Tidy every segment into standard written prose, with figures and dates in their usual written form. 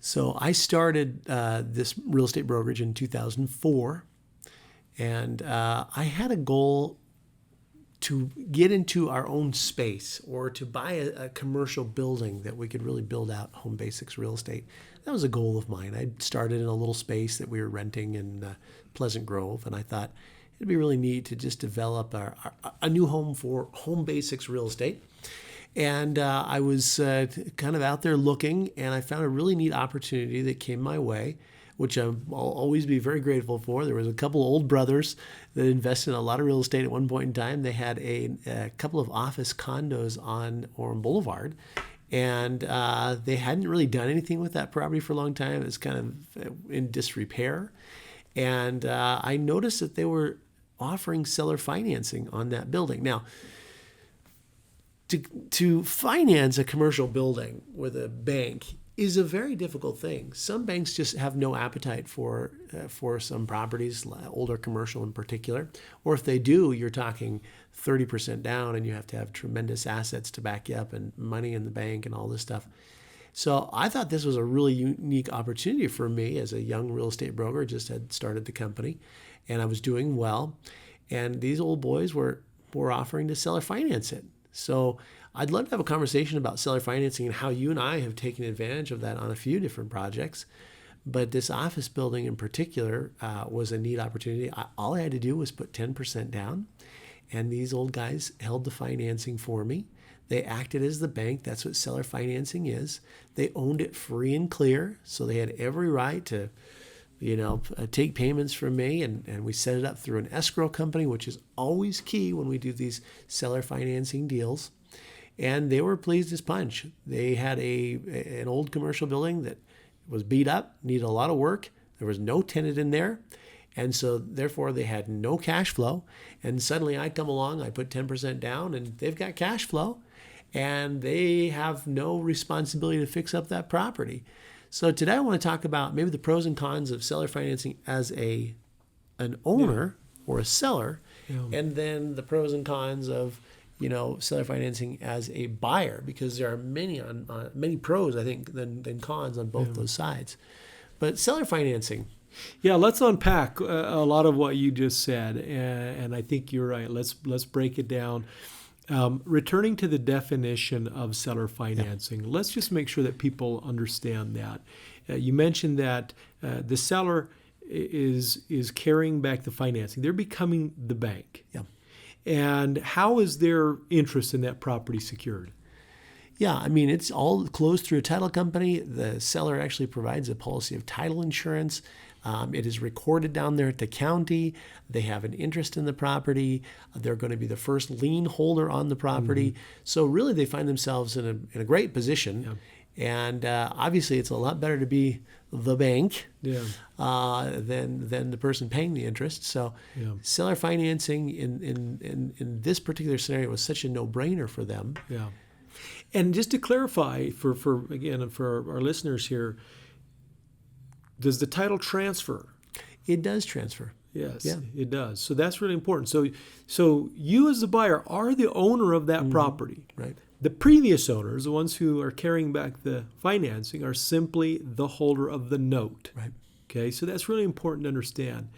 So I started this real estate brokerage in 2004, and I had a goal to get into our own space or to buy a commercial building that we could really build out home basics real estate. That was a goal of mine. I started in a little space that we were renting in Pleasant Grove, and I thought it'd be really neat to just develop a new home for home basics real estate. And I was kind of out there looking, and I found a really neat opportunity that came my way, which I'll always be very grateful for. There was a couple of old brothers that invested in a lot of real estate at one point in time. They had a couple of office condos on Orem Boulevard, and they hadn't really done anything with that property for a long time. It was kind of in disrepair. And I noticed that they were offering seller financing on that building. Now, to finance a commercial building with a bank is a very difficult thing. Some banks just have no appetite for some properties, older commercial in particular. Or if they do, you're talking 30% down and you have to have tremendous assets to back you up and money in the bank and all this stuff. So I thought this was a really unique opportunity for me as a young real estate broker, just had started the company and I was doing well. And these old boys were offering to seller finance it. So I'd love to have a conversation about seller financing and how you and I have taken advantage of that on a few different projects. But this office building in particular was a neat opportunity. All I had to do was put 10% down, and these old guys held the financing for me. They acted as the bank. That's what seller financing is. They owned it free and clear, so they had every right to take payments from me, and we set it up through an escrow company, which is always key when we do these seller financing deals. And they were pleased as punch. They had an old commercial building that was beat up, needed a lot of work. There was no tenant in there. And so therefore they had no cash flow. And suddenly I come along, I put 10% down, and they've got cash flow, and they have no responsibility to fix up that property. So today I want to talk about maybe the pros and cons of seller financing as an owner or a seller, and then the pros and cons of seller financing as a buyer, because there are many pros I think than cons on both those sides. But seller financing. Yeah, let's unpack a lot of what you just said, and I think you're right. Let's break it down. Returning to the definition of seller financing, let's just make sure that people understand that. You mentioned that the seller is carrying back the financing. They're becoming the bank. Yeah. And how is their interest in that property secured? Yeah, I mean, it's all closed through a title company. The seller actually provides a policy of title insurance. It is recorded down there at the county. They have an interest in the property. They're going to be the first lien holder on the property. Mm-hmm. So really they find themselves in a great position. Yeah. And obviously it's a lot better to be the bank than the person paying the interest. So seller financing in this particular scenario was such a no-brainer for them. Yeah. And just to clarify for our listeners here, does the title transfer? It does transfer. Yes, it does. So that's really important. So you as the buyer are the owner of that property. Right. The previous owners, the ones who are carrying back the financing, are simply the holder of the note. Right. Okay, so that's really important to understand,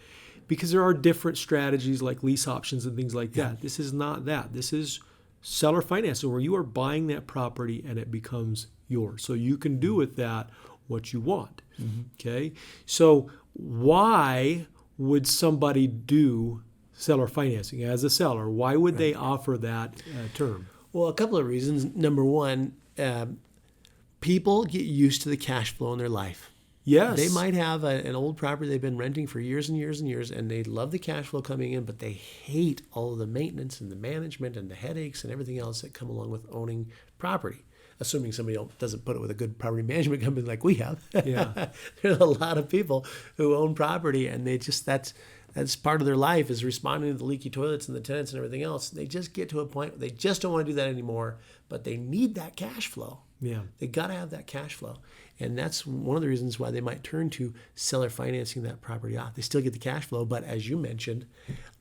because there are different strategies like lease options and things like that. This is not that. This is seller financing, where you are buying that property and it becomes yours. So you can do with that what you want. Mm-hmm. Okay, so why would somebody do seller financing as a seller? Why would they offer that term? Well, a couple of reasons. Number one, people get used to the cash flow in their life. Yes. They might have an old property they've been renting for years and years and years, and they love the cash flow coming in, but they hate all of the maintenance and the management and the headaches and everything else that come along with owning property. Assuming somebody doesn't put it with a good property management company like we have. Yeah. There's a lot of people who own property, and they just that's part of their life, is responding to the leaky toilets and the tenants and everything else. They just get to a point where they just don't want to do that anymore, but they need that cash flow. Yeah. They got to have that cash flow. And that's one of the reasons why they might turn to seller financing that property off. They still get the cash flow, but as you mentioned,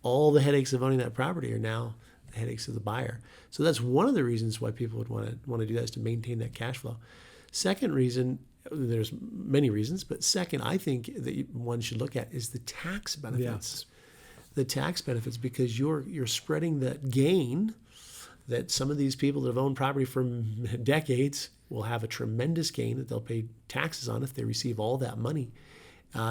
all the headaches of owning that property are now the headaches of the buyer. So that's one of the reasons why people would want to do that, is to maintain that cash flow. Second reason, there's many reasons, but second, I think that one should look at is the tax benefits. The tax benefits, because you're spreading that gain that some of these people that have owned property for decades will have a tremendous gain that they'll pay taxes on if they receive all that money.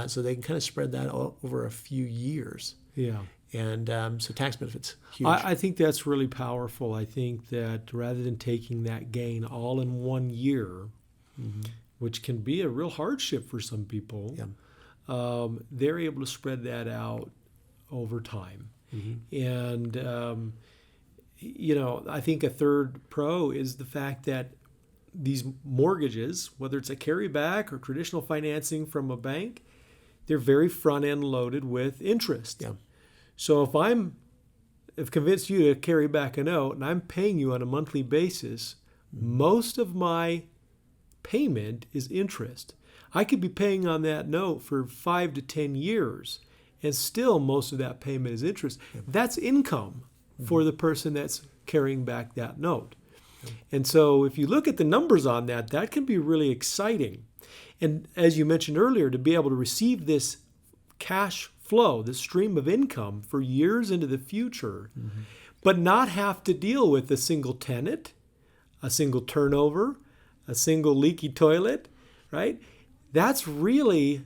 So they can kind of spread that over a few years. Yeah. And so tax benefits, huge. I think that's really powerful. I think that rather than taking that gain all in one year, which can be a real hardship for some people, they're able to spread that out over time. And, I think a third pro is the fact that these mortgages, whether it's a carryback or traditional financing from a bank, they're very front-end loaded with interest. Yeah. So if I've convinced you to carry back a note and I'm paying you on a monthly basis, most of my payment is interest. I could be paying on that note for 5 to 10 years, and still most of that payment is interest. That's income for the person that's carrying back that note. And so if you look at the numbers on that, that can be really exciting. And as you mentioned earlier, to be able to receive this cash flow, this stream of income for years into the future, but not have to deal with a single tenant, a single turnover, a single leaky toilet, right? That's really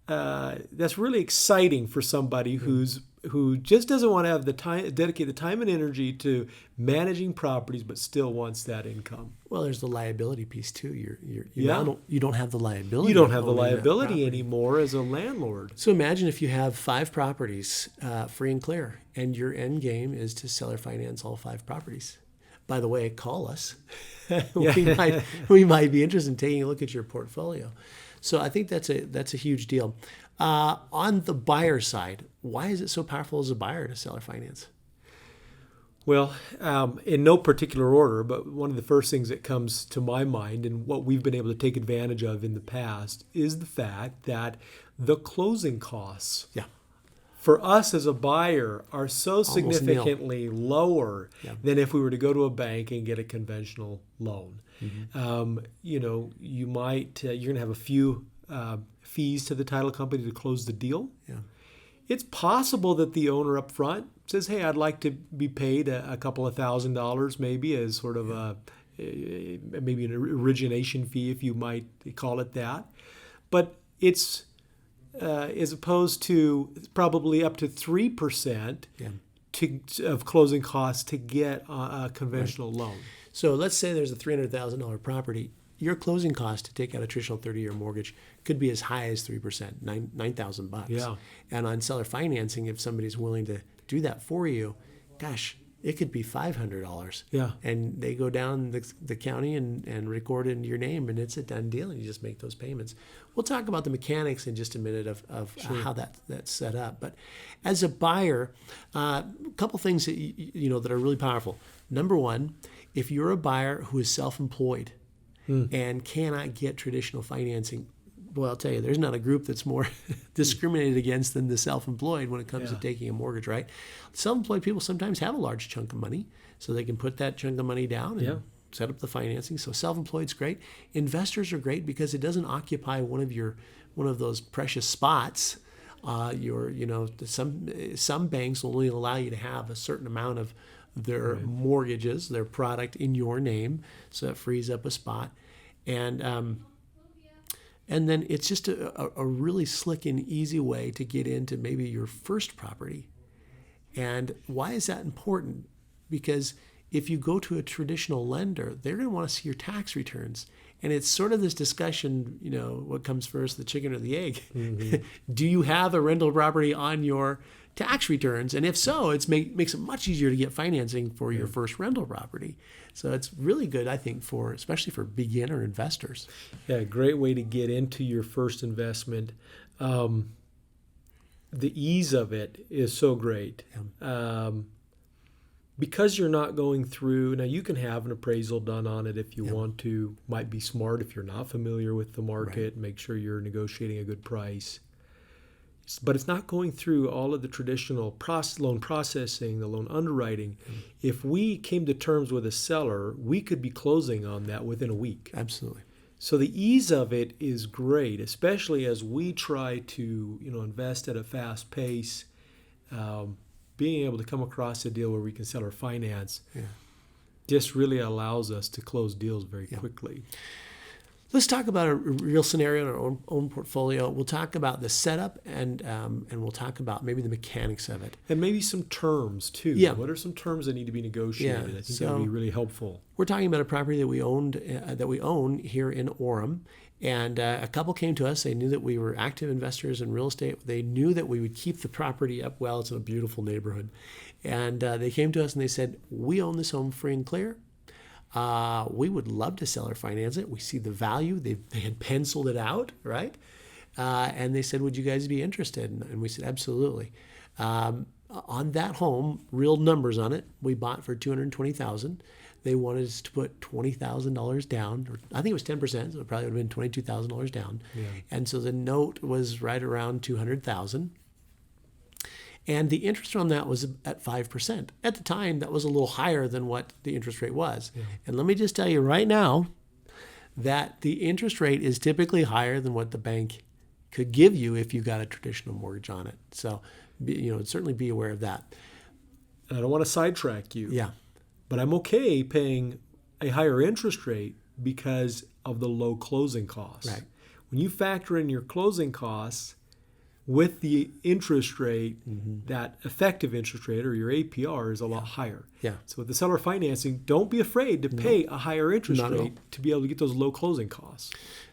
exciting for somebody who just doesn't want to have the time, dedicate the time and energy to managing properties, but still wants that income. Well, there's the liability piece too. You don't have the liability. You don't have the of owning that liability property anymore as a landlord. So imagine if you have 5 properties, free and clear, and your end game is to seller finance all 5 properties. By the way, call us. we might be interested in taking a look at your portfolio. So I think that's a huge deal. On the buyer side, why is it so powerful as a buyer to seller finance? Well, in no particular order, but one of the first things that comes to my mind and what we've been able to take advantage of in the past is the fact that the closing costs for us as a buyer are so significantly lower than if we were to go to a bank and get a conventional loan. You might, you're going to have a few fees to the title company to close the deal. Yeah. It's possible that the owner up front says, hey, I'd like to be paid a couple of $1,000s maybe as sort of maybe an origination fee, if you might call it that. But it's as opposed to probably up to 3% of closing costs to get a conventional loan. So let's say there's a $300,000 property. Your closing cost to take out a traditional 30-year mortgage could be as high as 3%, $9,000. Yeah. And on seller financing, if somebody's willing to do that for you, gosh, it could be $500. Yeah. And they go down the county and record it in your name, and it's a done deal, and you just make those payments. We'll talk about the mechanics in just a minute of how that's set up. But as a buyer, a couple things that that are really powerful. Number one, if you're a buyer who is self-employed and cannot get traditional financing, well, I'll tell you, there's not a group that's more discriminated against than the self-employed when it comes to taking a mortgage, right? Self-employed people sometimes have a large chunk of money, so they can put that chunk of money down and set up the financing. So self-employed's great. Investors are great because it doesn't occupy one of those precious spots. Some banks only allow you to have a certain amount of their mortgages, their product in your name, so that frees up a spot. And then it's just a really slick and easy way to get into maybe your first property. And why is that important? Because if you go to a traditional lender, they're going to want to see your tax returns. And it's sort of this discussion, what comes first, the chicken or the egg? Do you have a rental property on your tax returns? And if so, it makes it much easier to get financing for your first rental property. So it's really good, I think, especially for beginner investors. Yeah, great way to get into your first investment. The ease of it is so great. Because you're not going through, now you can have an appraisal done on it if you want to. Might be smart if you're not familiar with the market. Make sure you're negotiating a good price. But it's not going through all of the traditional loan processing, the loan underwriting. If we came to terms with a seller, we could be closing on that within a week. Absolutely. So the ease of it is great, especially as we try to, invest at a fast pace. Being able to come across a deal where we can sell or finance just really allows us to close deals very quickly. Let's talk about a real scenario in our own portfolio. We'll talk about the setup and we'll talk about maybe the mechanics of it. And maybe some terms too. Yeah. What are some terms that need to be negotiated? I think that would be really helpful. We're talking about a property that we own here in Orem. And a couple came to us. They knew that we were active investors in real estate. They knew that we would keep the property up well. It's in a beautiful neighborhood. And they came to us and they said, we own this home free and clear. We would love to sell or finance it. We see the value. They had penciled it out, right? And they said, would you guys be interested? And we said, absolutely. On that home, real numbers on it, we bought for $220,000. They wanted us to put $20,000 down, or I think it was 10%, so it probably would have been $22,000 down. Yeah. And so the note was right around $200,000. And the interest on that was at 5%. At the time, that was a little higher than what the interest rate was. Yeah. And let me just tell you right now that the interest rate is typically higher than what the bank could give you if you got a traditional mortgage on it. So, certainly be aware of that. And I don't want to sidetrack you. Yeah. But I'm okay paying a higher interest rate because of the low closing costs. Right. When you factor in your closing costs with the interest rate, that effective interest rate or your APR is a lot higher. Yeah. So with the seller financing, don't be afraid to pay a higher interest rate to be able to get those low closing costs.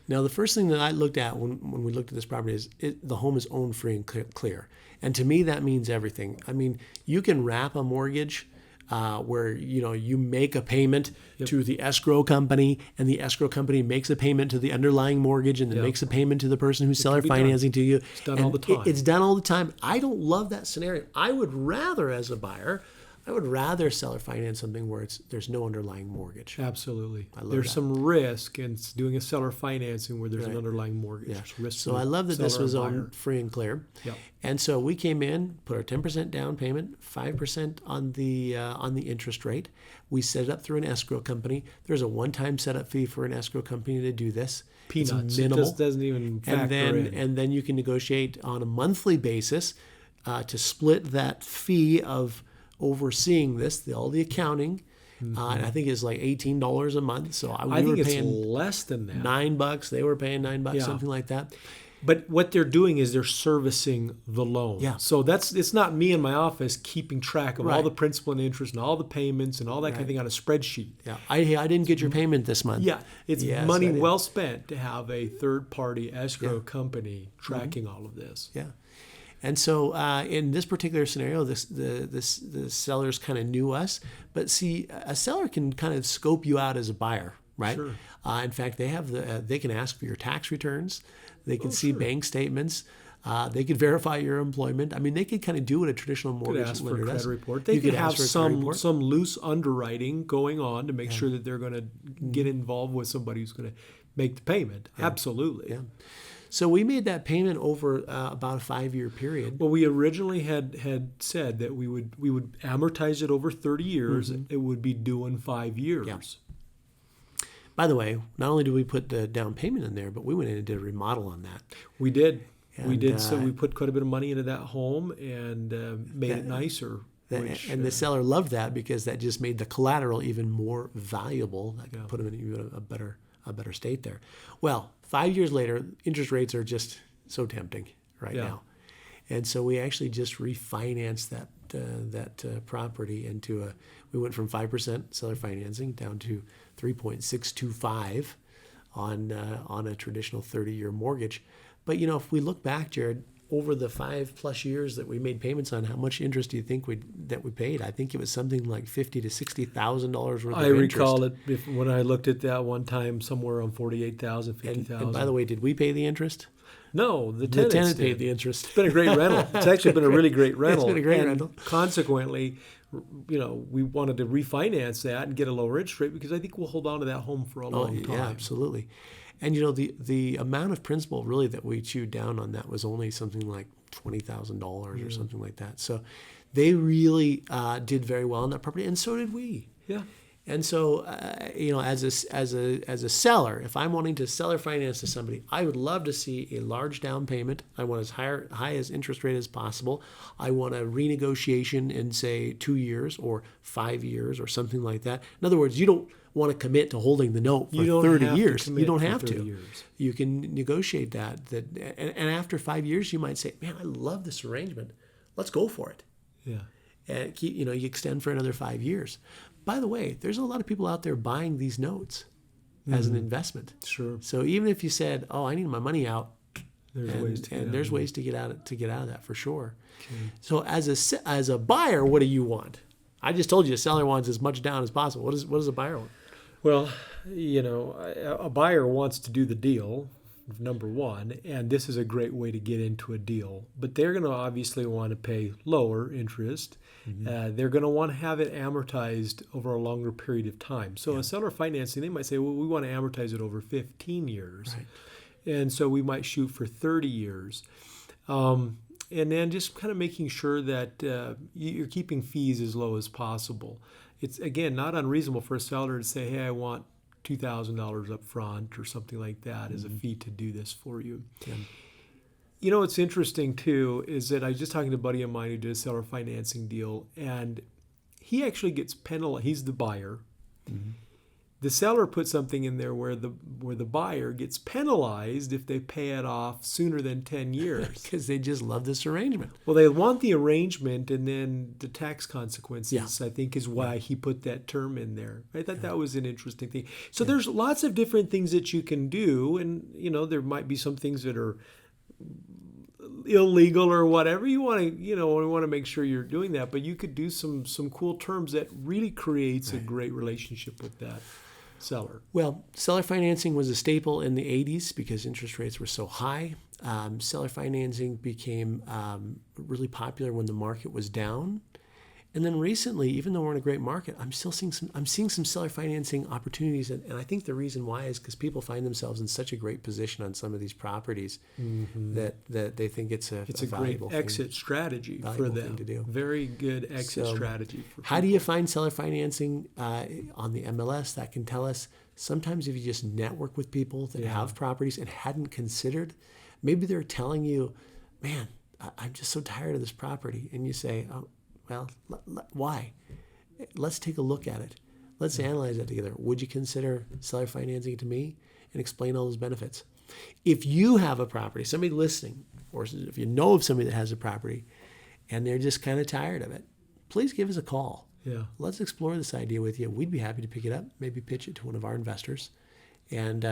Now, the first thing that I looked at when we looked at this property is the home is owned free and clear. And to me, that means everything. I mean, you can wrap a mortgage where you make a payment to the escrow company, and the escrow company makes a payment to the underlying mortgage, and then makes a payment to the person who's seller financing to you. It's done all the time. It's done all the time. I don't love that scenario. I would rather, as a buyer, seller finance something where there's no underlying mortgage. Absolutely. There's some risk in doing a seller financing where there's an underlying mortgage. Yeah. Risk so I love that this was on free and clear. Yep. And so we came in, put our 10% down payment, 5% on the interest rate. We set it up through an escrow company. There's a one-time setup fee for an escrow company to do this. Peanuts. It's minimal. It just doesn't even factor in. And then you can negotiate on a monthly basis to split that fee of overseeing this, all the accounting. And I think it's like $18 a month. So I think it's less than that. $9. They were paying $9, something like that. But what they're doing is they're servicing the loan. Yeah. So it's not me in my office keeping track of all the principal and interest and all the payments and all that kind of thing on a spreadsheet. Yeah. I didn't get your payment this month. Yeah. It's money well spent to have a third-party escrow company tracking all of this. Yeah. And so in this particular scenario, the sellers kind of knew us. But see, a seller can kind of scope you out as a buyer, right? Sure. In fact, they can ask for your tax returns. They can see bank statements. They could verify your employment. I mean, they could kind of do what a traditional mortgage lender does. Credit report. They could have some loose underwriting going on to make sure that they're going to get involved with somebody who's going to make the payment. Yeah. Absolutely. Yeah. So we made that payment over about a 5-year period. Well, we originally had said that we would amortize it over 30 years. It would be due in 5 years. Yeah. By the way, not only did we put the down payment in there, but we went in and did a remodel on that. We did. So we put quite a bit of money into that home and made it nicer. The seller loved that because that just made the collateral even more valuable. That put them in even a better state there. Well, 5 years later, interest rates are just so tempting now. And so we actually just refinanced that property into we went from 5% seller financing down to 3.625 on a traditional 30-year mortgage. But if we look back, Jared, over the 5+ years that we made payments on, how much interest do you think we paid? I think it was something like $50,000 to $60,000 worth of interest. I recall it when I looked at that one time, somewhere around $48,000, $50,000. And by the way, did we pay the interest? No, the tenant paid the interest. It's been a great rental. It's actually been a really great rental. It's been a great rental. Consequently, we wanted to refinance that and get a lower interest rate because I think we'll hold on to that home for a long time. Yeah, absolutely. And the amount of principal really that we chewed down on that was only something like $20,000 or something like that. So they really did very well on that property, and so did we. Yeah. And so, as a seller, if I'm wanting to seller finance to somebody, I would love to see a large down payment. I want as high as interest rate as possible. I want a renegotiation in, say, 2 years or 5 years or something like that. In other words, you don't want to commit to holding the note for 30 years. You don't have to. You can negotiate that. And after 5 years, you might say, "Man, I love this arrangement. Let's go for it." Yeah. And you extend for another 5 years. By the way, there's a lot of people out there buying these notes as an investment. Sure. So even if you said, "Oh, I need my money out," there's ways to get out of that for sure. Okay. So as a buyer, what do you want? I just told you a seller wants as much down as possible. What does a buyer want? Well, a buyer wants to do the deal, number one, and this is a great way to get into a deal. But they're going to obviously want to pay lower interest. Mm-hmm. They're going to want to have it amortized over a longer period of time. So a seller financing, they might say, well, we want to amortize it over 15 years. Right. And so we might shoot for 30 years. And then just kind of making sure that you're keeping fees as low as possible. It's, again, not unreasonable for a seller to say, hey, I want $2,000 up front or something like that as a fee to do this for you. Yeah. What's interesting, too, is that I was just talking to a buddy of mine who did a seller financing deal, and he actually gets penalized. He's the buyer. Mm-hmm. The seller put something in there where the buyer gets penalized if they pay it off sooner than 10 years. Because they just love this arrangement. Well, they want the arrangement, and then the tax consequences, I think, is why he put that term in there. I thought that was an interesting thing. So there's lots of different things that you can do, and there might be some things that are illegal or whatever. You want to make sure you're doing that, but you could do some cool terms that really creates a great relationship with that seller. Well, seller financing was a staple in the 80s because interest rates were so high. Seller financing became really popular when the market was down. And then recently, even though we're in a great market, I'm seeing some seller financing opportunities. And I think the reason why is because people find themselves in such a great position on some of these properties that they think it's a great exit strategy for them. To do. Very good exit strategy for people. How do you find seller financing on the MLS? That can tell us sometimes if you just network with people that have properties and hadn't considered, maybe they're telling you, man, I'm just so tired of this property. And you say, oh, well, why? Let's take a look at it. Let's analyze that together. Would you consider seller financing to me? And explain all those benefits. If you have a property, somebody listening, or if you know of somebody that has a property and they're just kind of tired of it, please give us a call. Yeah. Let's explore this idea with you. We'd be happy to pick it up, maybe pitch it to one of our investors, and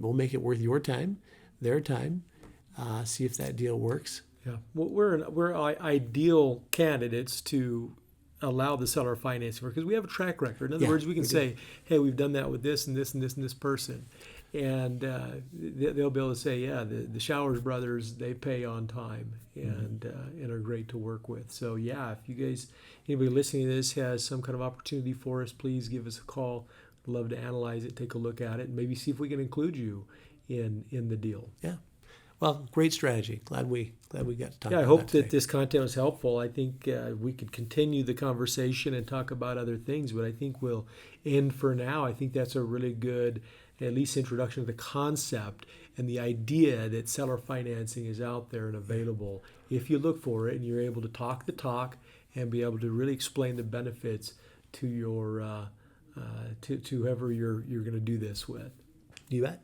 we'll make it worth your time, their time, see if that deal works. Yeah, well, we're ideal candidates to allow the seller financing because we have a track record. In other words, we can say, hey, we've done that with this and this and this and this person. And they'll be able to say, yeah, the Showers brothers, they pay on time and are great to work with. So, yeah, if you guys, anybody listening to this has some kind of opportunity for us, please give us a call. We'd love to analyze it, take a look at it, and maybe see if we can include you in the deal. Yeah. Well, great strategy. Glad we got to talk about that. Yeah, I hope that this content was helpful. I think we could continue the conversation and talk about other things, but I think we'll end for now. I think that's a really good, at least, introduction to the concept and the idea that seller financing is out there and available if you look for it and you're able to talk the talk and be able to really explain the benefits to your to whoever you're going to do this with. You bet.